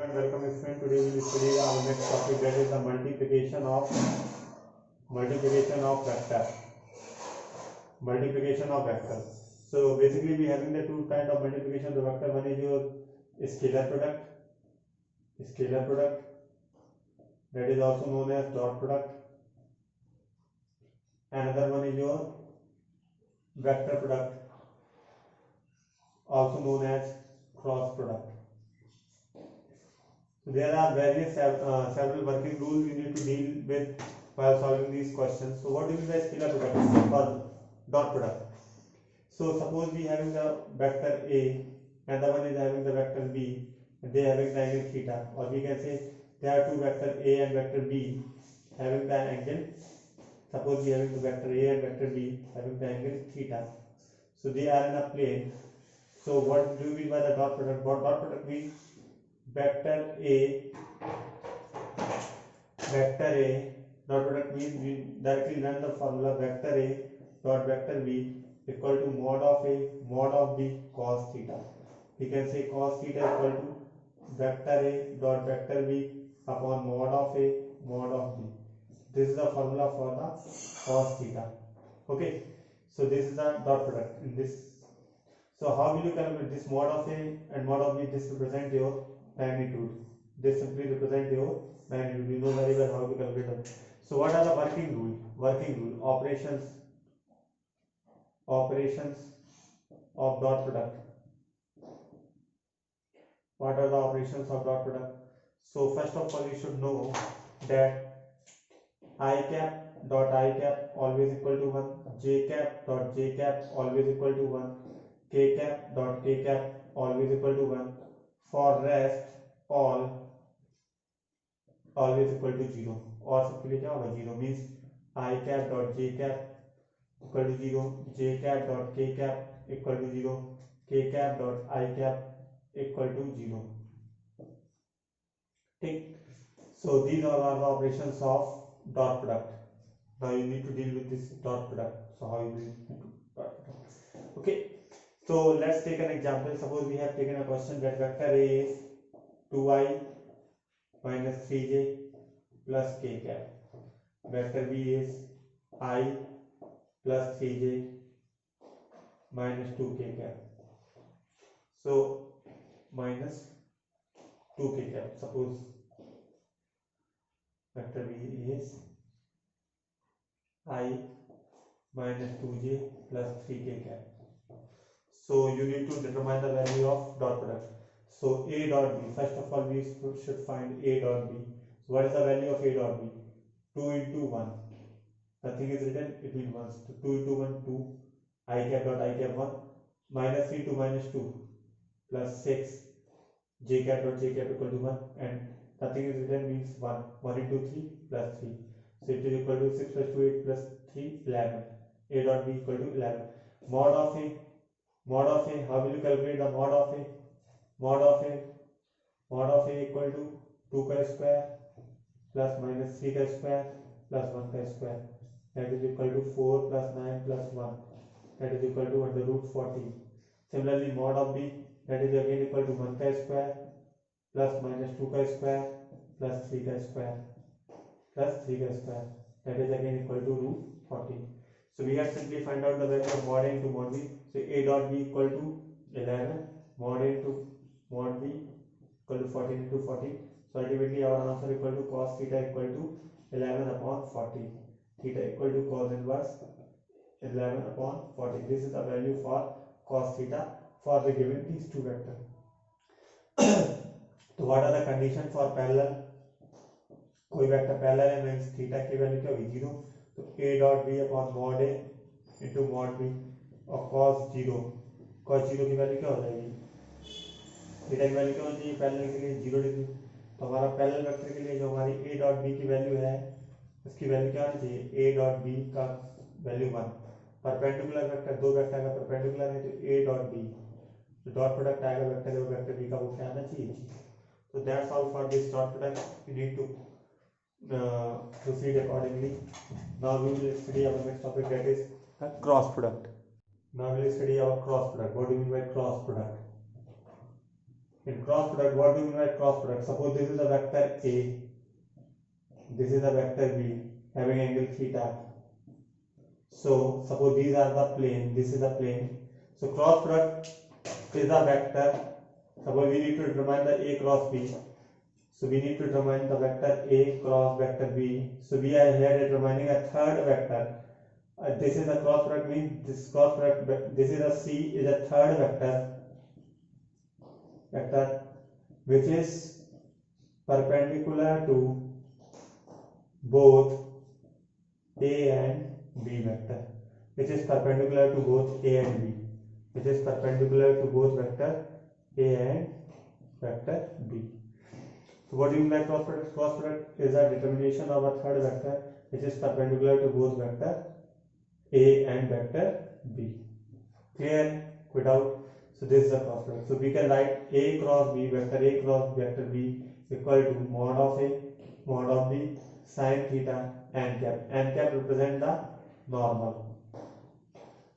and welcome student. Today we will study our next topic, that is the multiplication of vector. Multiplication of vector. So basically we having the two kind of multiplication of the vector. One is your scalar product, that is also known as dot product. Another one is your vector product, also known as cross product. So there are various several working rules you need to deal with while solving these questions. So what do you mean by scalar product or dot product? So suppose we having the vector A and the one is having the vector B, and they having the angle theta, or we can say there are two vector A and vector B having the angle. Suppose we having the vector A and vector B having the angle theta. So they are in a plane. So what do you mean by the dot product? What dot product means? Vector A dot product means we directly learn the formula vector A dot vector B equal to mod of A mod of B cos theta. We can say cos theta equal to vector A dot vector B upon mod of A mod of B. This is the formula for the cos theta. Okay, so this is the dot product in this. So how will you calculate this mod of A and mod of B? This represent your magnitude. They simply represent your magnitude. You know very well how to calculate them. So what are the working rule? Operations of dot product. What are the operations of dot product? So first of all you should know that I cap dot I cap always equal to 1, j cap dot j cap always equal to 1, k cap dot k cap always equal to 1. For rest all always equal to 0, और सबके लिए क्या होगा 0, means I cap dot j cap equal to 0, j cap dot k cap equal to 0, k cap dot I cap equal to 0. ठीक. So these all are the operations of dot product. Now you need to deal with this dot product. So how you will do dot product? Okay. So let's take an example. Suppose we have taken a question that vector A is 2i minus 3j plus k cap. Vector B is I plus 3j minus 2k cap. So minus 2k cap. Suppose vector B is I minus 2j plus 3k cap. So you need to determine the value of dot product. So A dot B, first of all we should find A dot B. So what is the value of A dot B? 2 into 1. Nothing is written, it means 1. So 2 into 1, 2. I cap dot I cap 1. Minus 3 to minus 2 plus 6. J cap dot J cap equal to 1. And nothing is written means 1. 1 into 3 plus 3. So it is equal to 6 plus 2, 8 plus 3, 11. A dot B equal to 11. Mod of A, how will you calculate the mod of A? Mod of A equal to 2 ka square plus minus 3 ka square plus 1 ka square. That is equal to 4 plus 9 plus 1. That is equal to under root 40. Similarly, mod of B, that is again equal to 1 ka square plus minus 2 ka square plus 3 ka square plus 3 ka square. That is again equal to root 40. So we have simply find out the value of mod A into mod B. So A dot B equal to 11, mod A into mod B equal to 14 into 14. So ultimately our answer equal to cos theta equal to 11 upon 40. Theta equal to cos inverse 11 upon 40. This is the value for cos theta for the given these two vectors. So what are the condition for parallel? कोई vector parallel है means theta की value क्या होगी 0. तो a dot b upon mod a into mod b और cos 0 की value क्या हो जाएगी? थीटा की वैल्यू क्या हो जाएगी पैरेलल के लिए 0 डिग्री. तो हमारा पैरेलल वेक्टर के लिए जो हमारी a डॉट b की वैल्यू है उसकी वैल्यू क्या आनी चाहिए? a डॉट b का वैल्यू 1. परपेंडिकुलर वेक्टर, दो वेक्टर का परपेंडिकुलर है तो a डॉट b जो डॉट प्रोडक्ट आएगा वेक्टर और वेक्टर b का वो क्या आना चाहिए. So that's all for this dot product. You need to proceed accordingly. Now we will study our next topic, that is cross product. Now we will study our cross product. What do you mean by cross product? In cross product, what do you mean by cross product? Suppose this is a vector A, this is a vector B having angle theta. So suppose these are the plane, this is the plane. So cross product is a vector. Suppose we need to determine the A cross B. So we need to determine the vector A cross vector B. So we are here determining a third vector. This is a cross product, means this cross product, this is a C, is a third vector which is perpendicular to both A and B vector, which is perpendicular to both A and B, which is perpendicular to both vector A and vector B. So what do you mean by cross product? Cross product is a determination of a third vector which is perpendicular to both vector A and vector B. Clear? Without? So this is a cross product. So we can write A cross B, vector A cross vector B equal to mod of A, mod of B, sin theta n cap. N cap represent the normal.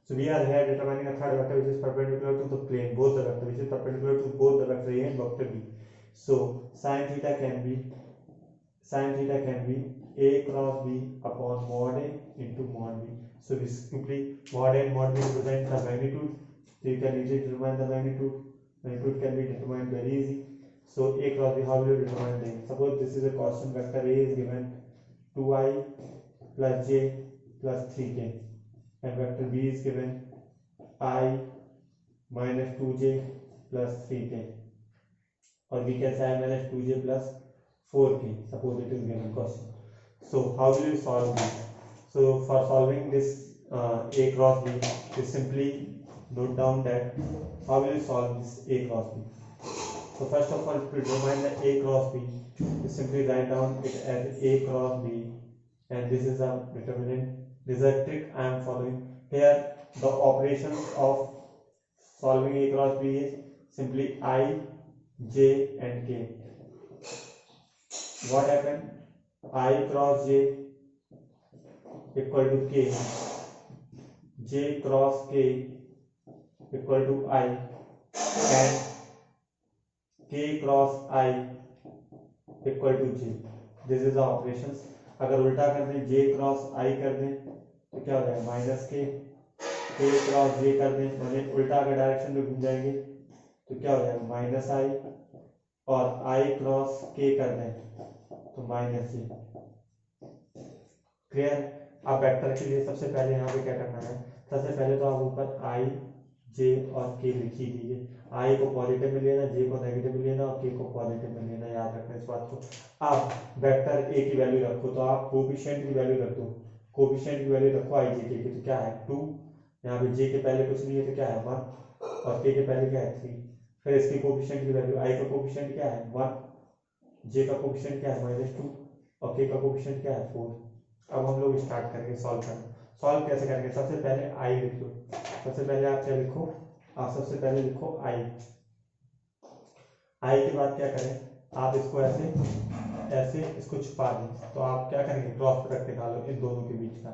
So we are here determining a third vector which is perpendicular to the plane, both the vector, which is perpendicular to both the vector A and vector B. So sin theta can be A cross B upon mod A into mod B. So we simply mod A and mod B represent the magnitude. So you can easily determine the magnitude. Magnitude can be determined very easy. So A cross B, how will you determine the? Suppose this is a constant vector A is given 2i plus j plus 3k, and vector B is given I minus 2j plus 3k, or we can say I minus 2j plus 4k. Suppose it is given question. So how will you solve this? So for solving this A cross B, you simply note down that how will you solve this A cross B. So first of all, to determine the A cross B, you simply write down it as A cross B, and this is a determinant. This is a trick I am following. Here the operations of solving A cross B is simply I, J and K. What happened? I cross J equal to K, J cross K equal to I, and K cross I equal to J. This is the operations. अगर उल्टा कर दें, J cross I कर दें तो क्या हो जाएगा? Minus K, K cross J कर दें, मतलब उल्टा अगर डायरेक्शन में घूम जाएंगे तो क्या हो जाएगा? माइनस I, और I क्रॉस K कर दें तो माइनस J. क्लियर? आप वेक्टर के लिए सबसे पहले यहाँ पे क्या करना है? सबसे पहले तो आप ऊपर I, J और K लिख ही दीजिए. I को पॉजिटिव में लेना, J को नेगेटिव में लेना और K को पॉजिटिव में लेना. याद रखना इस बात को. आप वेक्टर A की वैल्यू रखो तो आप कोफिशिएंट की वैल्यू रख दो. कोफिशिएंट की वैल्यू रखो I, J, K की. तो क्या है? 2. यहाँ पे J के पहले कुछ नहीं है तो क्या है? 1. और K के पहले क्या है? 3. फिर इसकी कोफिशिएंट की वैल्यू, I का कोफिशिएंट क्या है? 1. J का कोफिशिएंट क्या है? -2. और K का कोफिशिएंट क्या है? 4. अब हम लोग स्टार्ट करेंगे सॉल्व करना. सॉल्व कैसे करेंगे? सबसे पहले I लिख लो. सबसे पहले आप क्या लिखो? आप सबसे पहले लिखो I. I के बाद क्या करें? आप इसको ऐसे इसको छुपा दें. तो आप क्या करेंगे? क्रॉस प्रोडक्ट निकालो इन दोनों के बीच का.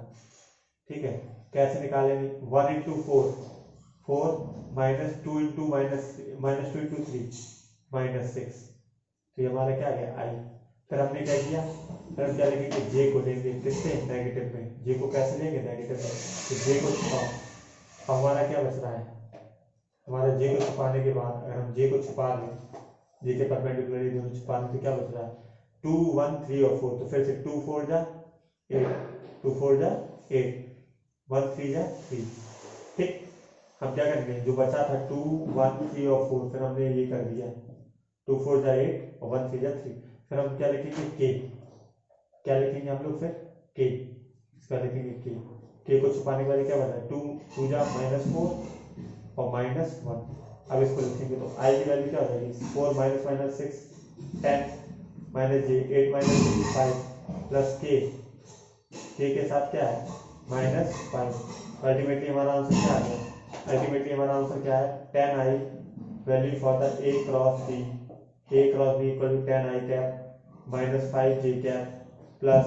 ठीक है? कैसे निकालेंगे? 1 into 4, 4 minus 2 into minus 2 into 3 minus 6. तो ये हमारा क्या आ गया? I. फिर हमने क्या किया? फिर हम क्या लिखेंगे? J को लेंगे किससे? नेगेटिव में. J को कैसे लेंगे? नेगेटिव में. तो J को छुपाओ. अब हमारा क्या बच रहा है? हमारा J को छुपाने के बाद अगर हम J को छुपा दें, J के परपेंडिकुलर दोनों छुपा दें तो क्या बच रहा है? 2, 1, 3 और 4. तो फिर से 2 4 जा 8, 2 4 जा 8, 1 3 जा 3. ठीक. हम क्या करेंगे? जो बचा था 2, 1, 3 और 4, फिर हमने ये कर दिया. 2 4 जा 8 और 1 3 जा 3. फिर हम क्या लिखेंगे? K. क्या लिखेंगे हम लोग? फिर K. इसका लिखेंगे K. K को छुपाने के बाद क्या बचा? 2 2 जा -4 और -1. अब इसको लिखेंगे तो I की वैल्यू क्या हो जाएगी? 4 - 6 10 -j 8 - 6 5 प्लस K. K के साथ क्या है? -5. अल्टीमेटली हमारा आंसर क्या आ गया? अल्टीमेटली हमारा आंसर क्या है? 10i value for the A cross B. A cross B equal to 10i cap -5j cap plus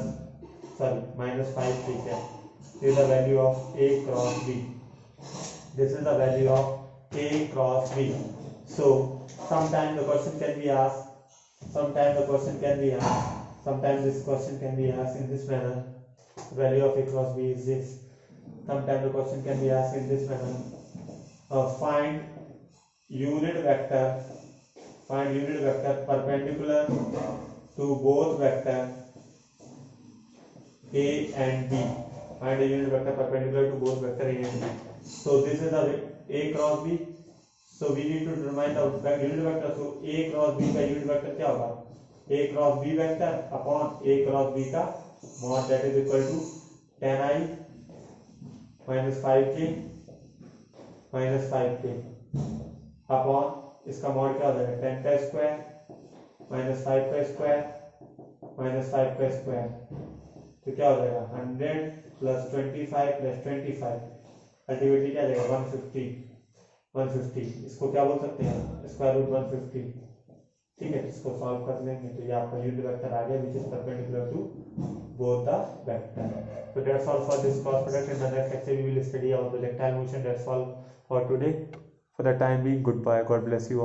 -5k cap. This is the value of A cross B. This is the value of A cross B. So sometimes the question can be asked, sometimes the question can be asked, sometimes this question can be asked in this manner, value of a cross b is this. Sometimes the question can be asked in this manner, find unit vector perpendicular to both vector a and b. Find a unit vector perpendicular to both vector a and b. So this is the a cross b. So we need to determine the unit vector. So a cross b का unit vector क्या होगा? a cross b vector upon a cross b का mod, that is equal to tan I minus 5k minus 5k upon इसका mod क्या हो जाएगा? tan का square minus 5 का स्क्वायर minus 5 का स्क्वायर, तो क्या हो जाएगा? 100 plus 25 plus 25, अल्टीमेटली क्या जाएगा? 150. इसको क्या बोल सकते हैं? Square root 150. ठीक है, इसको सॉल्व कर लेंगे तो ये आपका यूनिट वेक्टर आ गया which is perpendicular to both the vector. So that's all for this cross product. In the next lecture we will study our projectile motion. That's all for today. For the time being, goodbye. God bless you all.